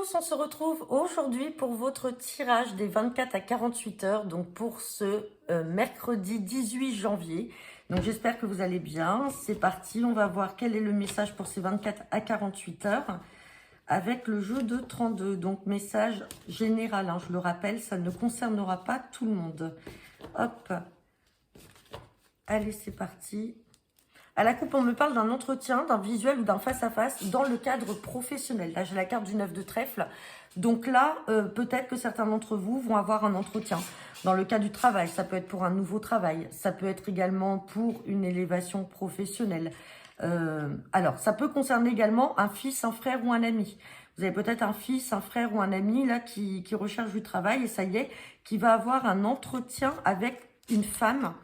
tous, on se retrouve aujourd'hui pour votre tirage des 24 à 48 heures, donc pour ce mercredi 18 janvier. Donc j'espère que vous allez bien. C'est parti, on va voir quel est le message pour ces 24 à 48 heures avec le jeu de 32. Donc message général, hein, je le rappelle, ça ne concernera pas tout le monde. Hop, allez c'est parti. À la coupe, on me parle d'un entretien, d'un visuel ou d'un face-à-face dans le cadre professionnel. Là, j'ai la carte du 9 de trèfle. Donc là, peut-être que certains d'entre vous vont avoir un entretien dans le cas du travail. Ça peut être pour un nouveau travail. Ça peut être également pour une élévation professionnelle. Alors, ça peut concerner également un fils, un frère ou un ami. Vous avez peut-être un fils, un frère ou un ami là qui recherche du travail et ça y est, qui va avoir un entretien avec une femme,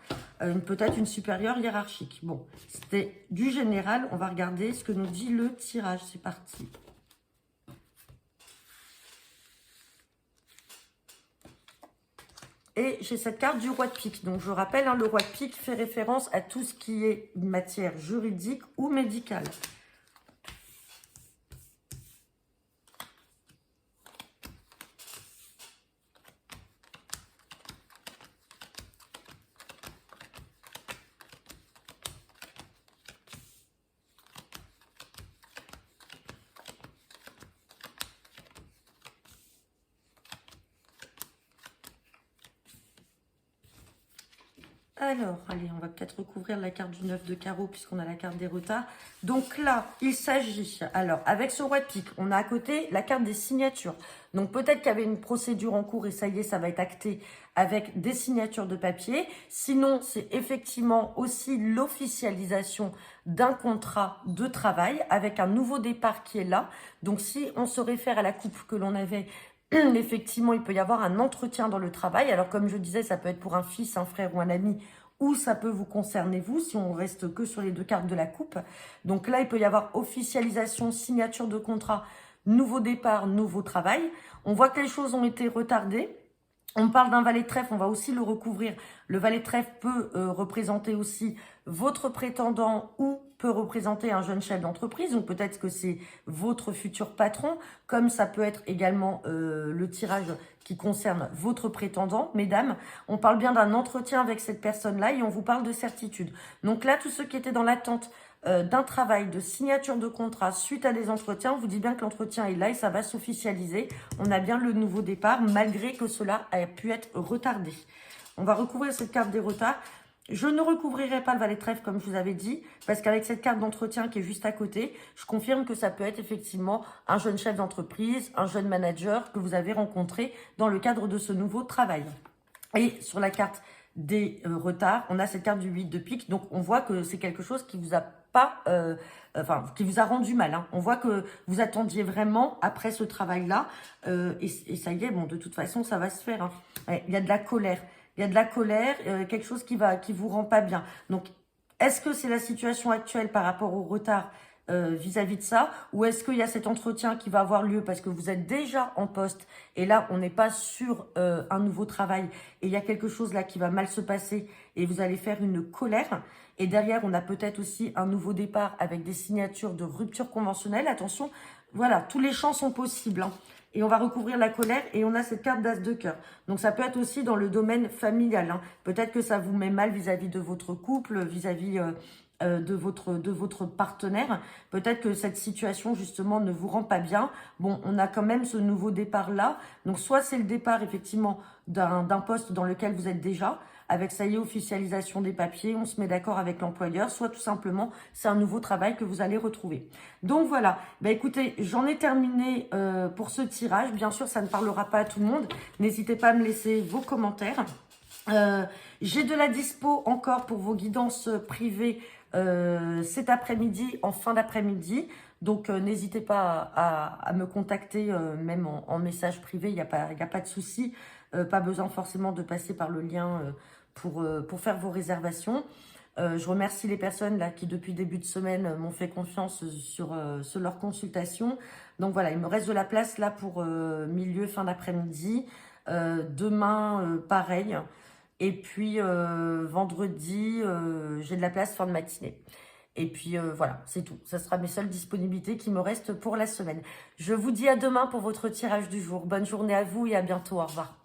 peut-être une supérieure hiérarchique. Bon, c'était du général. On va regarder ce que nous dit le tirage. C'est parti. Et j'ai cette carte du roi de pique. Donc, je rappelle, hein, le roi de pique fait référence à tout ce qui est une matière juridique ou médicale. Alors, allez, on va peut-être recouvrir la carte du 9 de carreau puisqu'on a la carte des retards. Donc là, il s'agit, alors, avec ce roi de pique, on a à côté la carte des signatures. Donc peut-être qu'il y avait une procédure en cours et ça y est, ça va être acté avec des signatures de papier. Sinon, c'est effectivement aussi l'officialisation d'un contrat de travail avec un nouveau départ qui est là. Donc si on se réfère à la coupe que l'on avait, effectivement, il peut y avoir un entretien dans le travail. Alors, comme je disais, ça peut être pour un fils, un frère ou un ami, ou ça peut vous concerner vous, si on reste que sur les deux cartes de la coupe. Donc là, il peut y avoir officialisation, signature de contrat, nouveau départ, nouveau travail. On voit que les choses ont été retardées. On parle d'un valet de trèfle, on va aussi le recouvrir. Le valet de trèfle peut représenter aussi votre prétendant ou peut représenter un jeune chef d'entreprise. Donc peut-être que c'est votre futur patron, comme ça peut être également le tirage qui concerne votre prétendant. Mesdames, on parle bien d'un entretien avec cette personne-là et on vous parle de certitude. Donc là, tous ceux qui étaient dans l'attente d'un travail, de signature de contrat suite à des entretiens, on vous dit bien que l'entretien est là et ça va s'officialiser. On a bien le nouveau départ malgré que cela a pu être retardé. On va recouvrir cette carte des retards. Je ne recouvrirai pas le valet de trèfle comme je vous avais dit, parce qu'avec cette carte d'entretien qui est juste à côté, je confirme que ça peut être effectivement un jeune chef d'entreprise, un jeune manager que vous avez rencontré dans le cadre de ce nouveau travail. Et sur la carte des retards, on a cette carte du 8 de pique, donc on voit que c'est quelque chose qui vous a pas, qui vous a rendu mal. Hein. On voit que vous attendiez vraiment après ce travail-là, et ça y est, bon, de toute façon, ça va se faire. Hein. Ouais, il y a de la colère. Il y a de la colère, quelque chose qui vous rend pas bien. Donc, est-ce que c'est la situation actuelle par rapport au retard vis-à-vis de ça, ou est-ce qu'il y a cet entretien qui va avoir lieu parce que vous êtes déjà en poste et là, on n'est pas sur un nouveau travail et il y a quelque chose là qui va mal se passer et vous allez faire une colère. Et derrière, on a peut-être aussi un nouveau départ avec des signatures de rupture conventionnelle. Attention, voilà, tous les champs sont possibles. Hein. Et on va recouvrir la colère et on a cette carte d'as de cœur. Donc ça peut être aussi dans le domaine familial. Hein. Peut-être que ça vous met mal vis-à-vis de votre couple, vis-à-vis de votre partenaire. Peut-être que cette situation justement ne vous rend pas bien. Bon, on a quand même ce nouveau départ-là. Donc soit c'est le départ effectivement d'un poste dans lequel vous êtes déjà, avec ça y est, officialisation des papiers, on se met d'accord avec l'employeur, soit tout simplement, c'est un nouveau travail que vous allez retrouver. Donc voilà, bah écoutez, j'en ai terminé pour ce tirage. Bien sûr, ça ne parlera pas à tout le monde. N'hésitez pas à me laisser vos commentaires. J'ai de la dispo encore pour vos guidances privées cet après-midi, en fin d'après-midi. Donc, n'hésitez pas à me contacter, même en message privé, il n'y a pas de souci. Pas besoin forcément de passer par le lien pour faire vos réservations. Je remercie les personnes là qui, depuis début de semaine, m'ont fait confiance sur leur consultation. Donc voilà, il me reste de la place là pour milieu, fin d'après-midi. Demain, pareil. Et puis, vendredi, j'ai de la place fin de matinée. Et puis voilà, c'est tout. Ça sera mes seules disponibilités qui me restent pour la semaine. Je vous dis à demain pour votre tirage du jour. Bonne journée à vous et à bientôt. Au revoir.